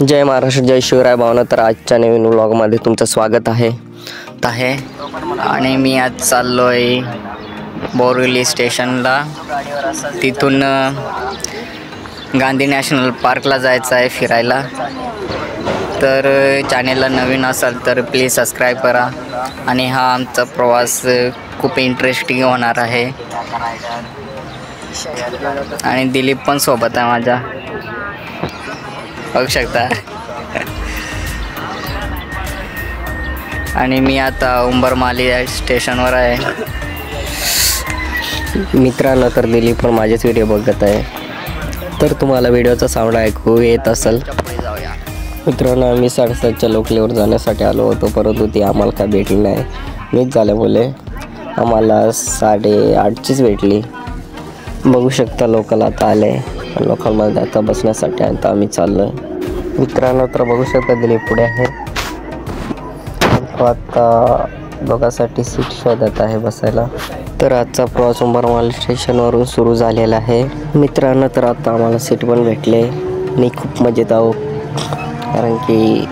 जय महाराष्ट्र, जय शिवराय भावना. तर आजच्या नवीन व्लॉगमध्ये तुमचं स्वागत आहे. आणि मी आज चाललोय बोरिवली स्टेशनला. तिथून गांधी नॅशनल पार्कला जायचं आहे फिरायला. तर चॅनेलला नवीन असाल तर प्लीज सबस्क्राईब करा. आणि हा आमचा प्रवास खूप इंटरेस्टिंग होणार आहे. आणि दिलीप पण सोबत आहे माझ्या, बघू शकता. आणि मी आता उंबरमाली स्टेशनवर आहे. मित्रांनो, तर दिलीप पण माझेच व्हिडिओ बघत आहे. तर तुम्हाला व्हिडिओचा साऊंड ऐकू येत असेल. मित्रांनो, आम्ही 7:30च्या लोकलीवर जाण्यासाठी आलो होतो, परंतु ती आम्हाला काय भेटली नाही. मीच झाल्यामुळे आम्हाला 8:30चीच भेटली. बघू शकता लोकल आता आले. लोकलमध्ये आता बसण्यासाठी आता आम्ही चाललो आहे. मित्रांनो, तर बघू शकता दिलीप पुढे आहे. आता दोघांसाठी सीट शोधत आहे बसायला. तर आजचा प्रवास उंबरमाली स्टेशनवरून सुरू झालेला आहे. मित्रांनो, तर आता आम्हाला सीट पण भेटले आणि खूप मजेत आहोत, कारण की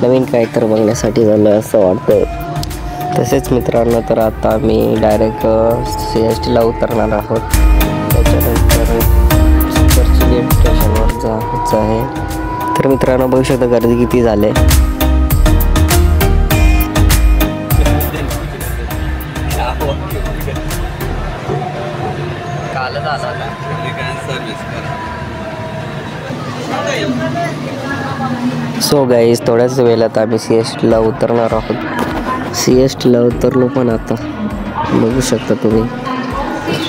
नवीन काहीतरी बघण्यासाठी झालं असं वाटतं. तसेच मित्रांनो, तर आता आम्ही डायरेक्ट CSTला उतरणार आहोत. त्याच्यानंतर चर्चगेट स्टेशनवर जायचं आहे. तर मित्रांनो, बघू शकता गर्दी किती झाली. सो गाईज, थोड्याच वेळात आम्ही CSTला उतरणार आहोत. CSTला उतरलो पण आता बघू शकता तुम्ही.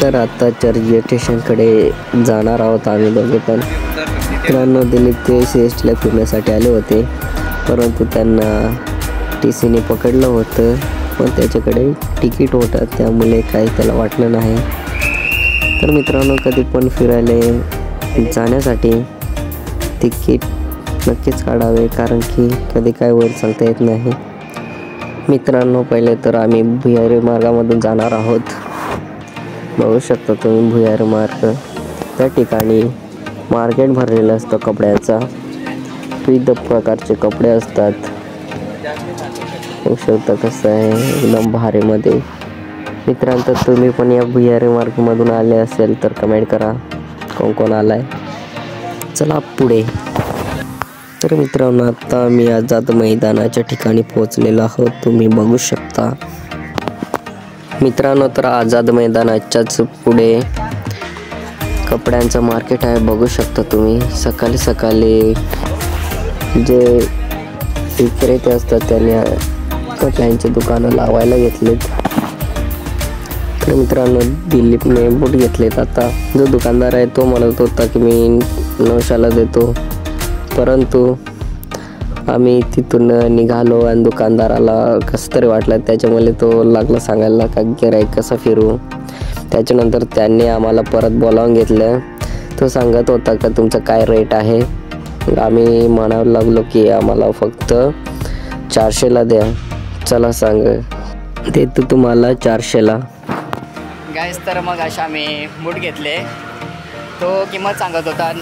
तर आता चर्चगेट स्टेशनकडे जाणार आहोत आम्ही दोघे पण. मित्रांनो, दिलीप ते CSTला फिरण्यासाठी आले होते, परंतु त्यांना TCने पकडलं होतं, पण त्याच्याकडे तिकीट होतं, त्यामुळे काही त्याला वाटलं नाही. तर मित्रांनो, कधी पण फिरायला जाण्यासाठी तिकीट नक्कीच काढावे, कारण की कधी काय होईल सांगता येत नाही. मित्रांनो, पहिले तर आम्ही भुयारी मार्गामधून जाणार आहोत. बघू शकता तुम्ही भुयारी मार्ग. त्या ठिकाणी मार्केट भरलेलं असतं कपड्याचा. विविध प्रकारचे कपडे असतात. बघू शकता कसं आहे, एकदम भारीमध्ये. मित्रांनो, तुम्ही पण या भुयारी मार्गमधून आले असेल तर कमेंट करा कोण कोण आलाय. चला पुढे. तर मित्रांनो, आता मी आझाद मैदानाच्या ठिकाणी पोहोचलेलो आहोत, तुम्ही बघू शकता. मित्रांनो, तर आझाद मैदानाच्याच पुढे कपड्यांचं मार्केट आहे, बघू शकता तुम्ही. सकाळी सकाळी जे विक्रेते असतात त्यांनी कपड्यांची दुकानं लावायला घेतलेत. तर मित्रांनो, दिलीपने बूट घेतलेत. आता जो दुकानदार आहे तो म्हणत होता की मी 900ला देतो, परंतु आम्ही तिथून निघालो आणि दुकानदाराला कसं तरी वाटलं, त्याच्यामुळे तो लागला सांगायला का गिऱ्हाईक कसं फिरू. त्याच्यानंतर त्यांनी आम्हाला परत बोलावून घेतलं. तो सांगत होता का तुमचं काय रेट आहे. आम्ही म्हणायला लागलो की आम्हाला फक्त 400ला द्या. चला सांग, देतो तुम्हाला 400ला. गाईस, तर मग असे आम्ही बूट घेतले. तो किंमत सांगत होता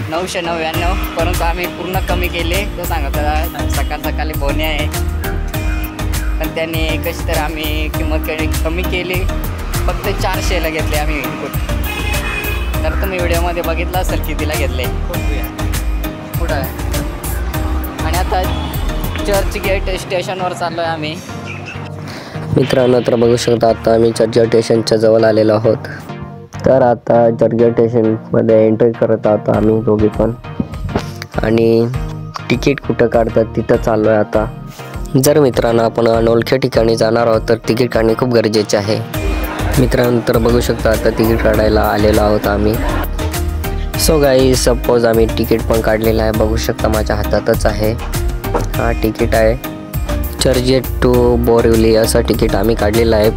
999, परंतु आम्ही पूर्ण कमी केले. तो सांगत होता सकाळ सकाळी बोने आहे, पण त्यांनी कशी तर आम्ही किंमत कमी केली. फक्त 400ला घेतले आम्ही बूट. तर तुम्ही व्हिडिओमध्ये बघितलं असेल कितीला घेतले कुठं आहे. आणि आता चर्चगेट स्टेशनवर चाललो आहे आम्ही. मित्रांनो, तर बघू शकता आता आम्ही चर्चगेट स्टेशनच्या जवळ आलेलो आहोत. तर आता चर्चगेट स्टेशनमध्ये एंट्री करत आहोत आम्ही दोघे पण. आणि तिकीट कुठं काढतात तिथं चाललो आहे आता. जर मित्रांनो आपण अनोळख्या ठिकाणी जाणार आहोत तर तिकीट काढणे खूप गरजेचे आहे. मित्रांनो, तर बघू शकता आता तिकीट काढायला आलेलो आहोत आम्ही. सो गाईज, सपोज आम्ही तिकीट पण काढलेलं आहे, बघू शकता माझ्या हातातच आहे. हा तिकीट आहे. चर्चगेट टू बोरिवली असं तिकीट आम्ही काढलेलं आहे.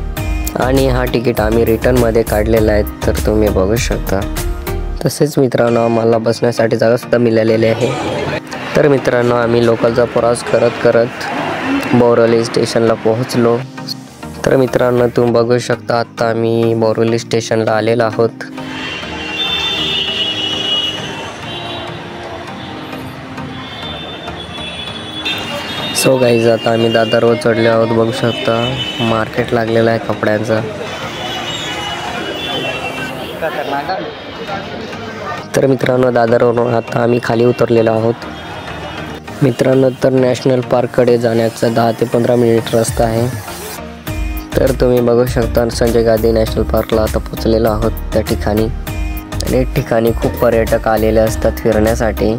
आणि हा तिकीट आम्ही रिटर्नमध्ये काढलेला आहे, तर तुम्ही बघू शकता. तसेच मित्रांनो, आम्हाला बसण्यासाठी जागासुद्धा मिळालेली आहे. तर मित्रांनो, आम्ही लोकलचा प्रवास करत करत बोरिवली स्टेशनला पोहोचलो. तर मित्रांनो, तुम्ही बघू शकता आता आम्ही बोरिवली स्टेशनला आलेलो आहोत. सो गाईज आता आम्ही दादरवर चढले आहोत. बघू शकता मार्केट लागलेलं आहे कपड्यांचं. तर मित्रांनो दादरवरून आता आम्ही खाली उतरलेलो आहोत. मित्रांनो तर नॅशनल पार्ककडे जाण्याचा 10 ते 15 मिनिट रस्ता आहे. तर तुम्ही बघू शकता संजय गांधी नॅशनल पार्कला आता पोचलेलो आहोत त्या ठिकाणी. आणि ठिकाणी खूप पर्यटक आलेले असतात फिरण्यासाठी.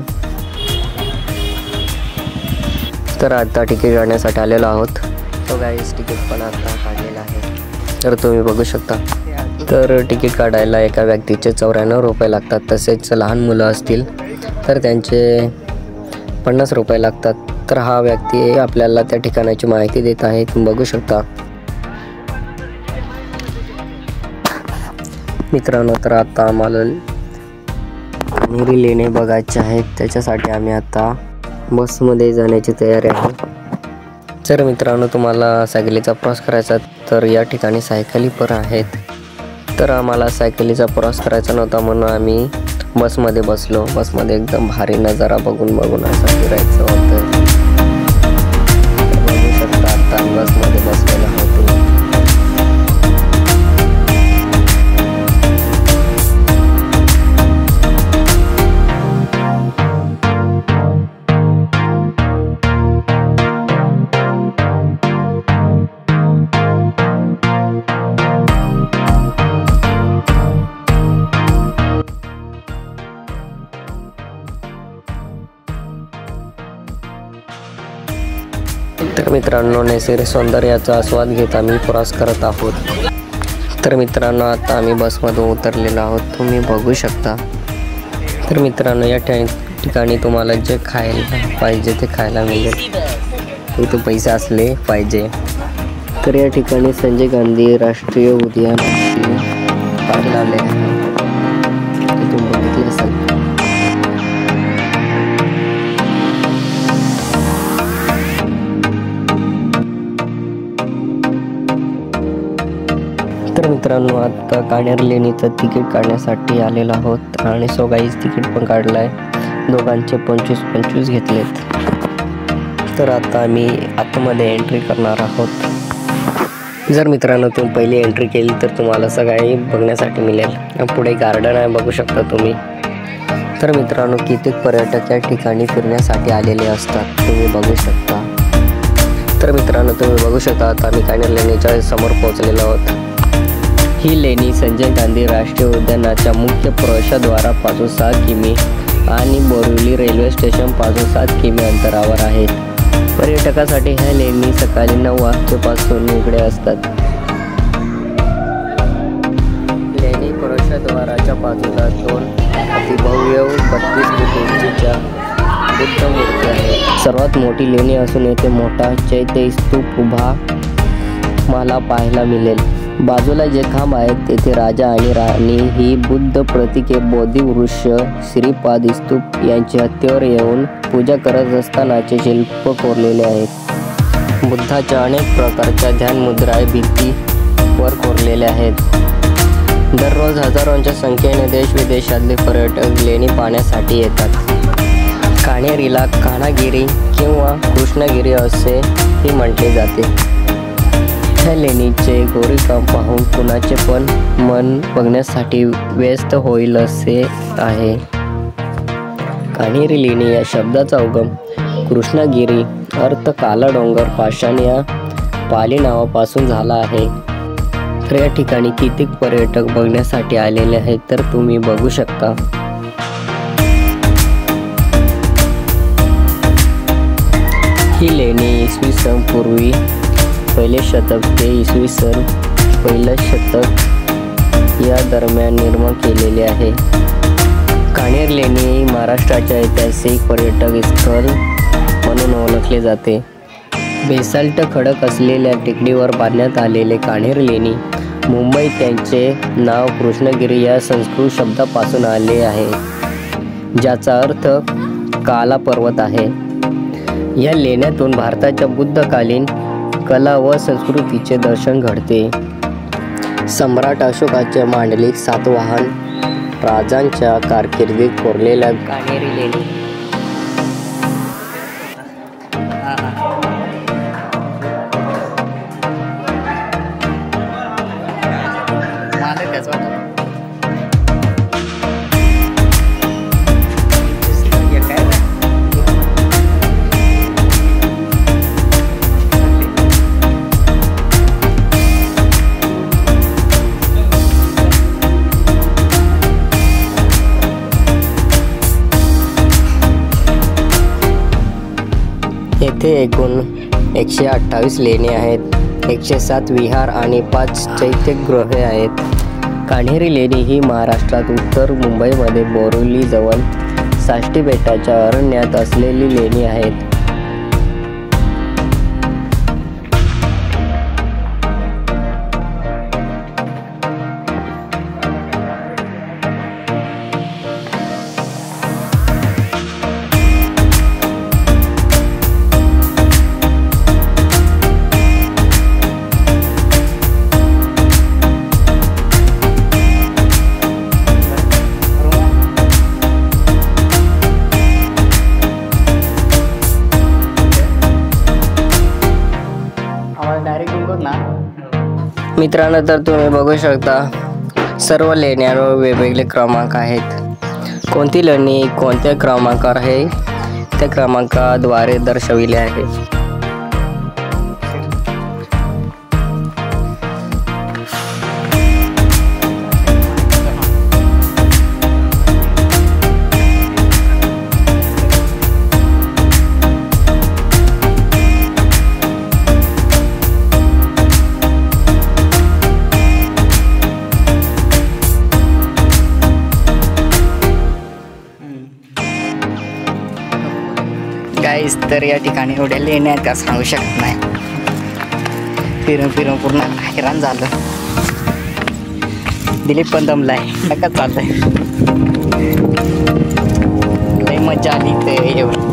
तर आता तिकीट काढण्यासाठी आलेलो आहोत. तो गाईज तिकीट पण आता काढलेलं आहे. तर तुम्ही बघू शकता. तर तिकीट काढायला एका व्यक्तीचे 94 रुपये लागतात. तसेच लहान मुलं असतील तर त्यांचे 50 रुपये लागतात. तर हा व्यक्ती आपल्याला त्या ठिकाणाची माहिती देत आहे. तुम्ही बघू शकता. मित्रांनो तर आता आम्हाला कान्हेरी लेणी बघायचे आहेत. त्याच्यासाठी आम्ही आता बसमध्ये जाण्याची तयारी आहे. जर मित्रांनो तुम्हाला सायकलीचा प्रवास करायचा तर या ठिकाणी सायकली पण आहेत. तर आम्हाला सायकलीचा प्रवास करायचा नव्हता म्हणून आम्ही बसमध्ये बसलो. बसमध्ये एकदम भारी नजारा बघून असं फिरायचं होतं. बघू शकता आता बसमध्ये बसलेलो आहोत. तर मित्रांनो नैसर्गिक सौंदर्याचा आस्वाद घेत आम्ही प्रवास करत आहोत. तर मित्रांनो आता आम्ही बसमधून उतरलेलो आहोत. तुम्ही बघू शकता. तर मित्रांनो या ठिकाणी तुम्हाला जे खायला पाहिजे ते खायला मिळेल. इथे पैसे असले पाहिजे. तर या ठिकाणी संजय गांधी राष्ट्रीय उद्यान पाहायला आले आहे. तुम्ही बघितले असाल. तर मित्रांनो आता कान्हेरी लेणीचं तिकीट काढण्यासाठी आलेलो आहोत. आणि सो गाईज तिकीट पण काढलं आहे. दोघांचे 25-25 घेतलेत. तर आता आम्ही आतमध्ये एंट्री करणार आहोत. जर मित्रांनो तुम्ही पहिली एंट्री केली तर तुम्हाला सगळी बघण्यासाठी मिळेल. पुढे गार्डन आहे बघू शकता तुम्ही. तर मित्रांनो कित्येक पर्यटक या ठिकाणी फिरण्यासाठी आलेले असतात. तुम्ही बघू शकता. तर मित्रांनो तुम्ही बघू शकता आता आम्ही कान्हेरी लेणीच्या समोर पोहोचलेलो आहोत. ही लेणी संजय गांधी राष्ट्रीय उद्यानाच्या मुख्य प्रवेशद्वारापासून 6 किमी आणि बोरिवली रेल्वे स्टेशनपासून 7 किमी अंतरावर आहेत. पर्यटकासाठी ह्या लेणी सकाळी 9 वाजल्यापासून उघडे असतात. लेणी प्रवेशद्वाराच्या बाजूला 2 अतिभव्य 32 फूट उंचीच्या बुद्ध मूर्ती आहेत. सर्वात मोठी लेणी असून येथे मोठा चैत्य स्तूप उभा मला पाहायला मिळेल. बाजूला जे खांब आहेत तेथे राजा आणि राणी ही बुद्ध प्रतीके, बोधी वृक्ष, श्रीपाद स्तूप यांची हत्तीवर येऊन पूजा करत असतानाचे शिल्प कोरलेले आहेत. बुद्धाच्या अनेक प्रकारच्या ध्यान मुद्रा भिंतीवर कोरलेल्या आहेत. दररोज हजारोंच्या संख्येने देशविदेशातले पर्यटक लेणी पाहण्यासाठी येतात. कान्हेरीला कान्हागिरी किंवा कृष्णगिरी असेही म्हटले जाते. ह्या लेणीचे गोरीकाम पाहून कुणाचे पण मन बघण्यासाठी व्यस्त होईल असे आहे. कान्हेरी लेणी या शब्दाचा उगम कृष्णगिरी अर्थ काला डोंगर पाषाण या पाली नावापासून झाला आहे. तर या ठिकाणी कित्येक पर्यटक बघण्यासाठी आलेले आहेत. तर तुम्ही बघू शकता. ही लेणी इसवी सन पूर्वी 1 शतक ते इसवी सन 1 शतक या दरम्यान निर्माण केलेली आहे. कान्हेरी लेणी महाराष्ट्राच्या ऐतिहासिक पर्यटक स्थळ म्हणून ओळखले जाते. बेसाल्ट खडक असलेल्या टेकडीवर बांधण्यात आलेले कान्हेरी लेणी मुंबईत त्यांचे नाव कृष्णगिरी या संस्कृत शब्दापासून आले आहे, ज्याचा अर्थ काला पर्वत आहे. या लेण्यातून भारताच्या बुद्धकालीन कला व संस्कृतीचे दर्शन घडते. सम्राट अशोकाचे मांडलिक सातवाहन राजांच्या कारकिर्दीत कोरलेल्या कान्हेरी लेणी येथे एकूण 128 लेणी आहेत, 107 विहार आणि 5 चैत्यगृहे आहेत. कान्हेरी लेणी ही महाराष्ट्रात उत्तर मुंबईमध्ये बोरिवलीजवळ साष्टी बेटाच्या अरण्यात असलेली लेणी आहेत. मित्रांनो, तर तुम्ही बघू शकता सर्व लेण्यांवर वेगवेगळे क्रमांक आहेत. कोणती लेणी कोणत्या क्रमांकावर आहे त्या क्रमांकाद्वारे दर्शविले आहे. गाईज, तर या ठिकाणी एवढ्या लेण्या आहेत का सांगू शकत नाही. फिरून फिरून पूर्ण हैराण झालं. दिलीप पण दमलाय. नका चाललंय. लय मजा आली ते येऊन.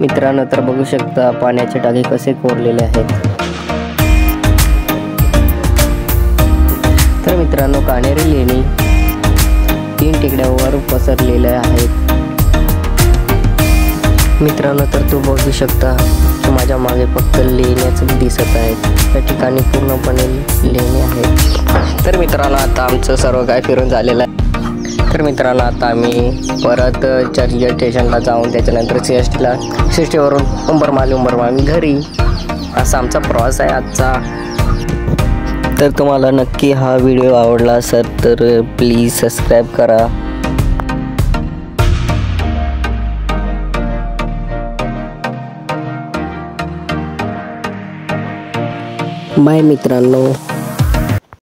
मित्रांनो, तर बघू शकता पाण्याचे टाके कसे कोरलेले आहेत. तर मित्रांनो, कान्हेरी लेणी 3 टेकड्यावर पसरलेल्या आहेत. मित्रांनो, तर तू बघू शकता माझ्या मागे फक्त लेण्याच दिसत आहेत. या ठिकाणी पूर्णपणे लेणी आहेत. तर मित्रांनो, आता आमचं सर्व काय फिरून झालेलं आहे. तर मित्रांनो, आता आम्ही परत चर्चगेट स्टेशनला जाऊन त्याच्यानंतर सीएसटीवरून उंबरमाली घरी. असा आमचा प्रवास आहे आजचा. तर तुम्हाला नक्की हा व्हिडिओ आवडला असेल तर प्लीज सबस्क्राईब करा. बाय मित्रांनो.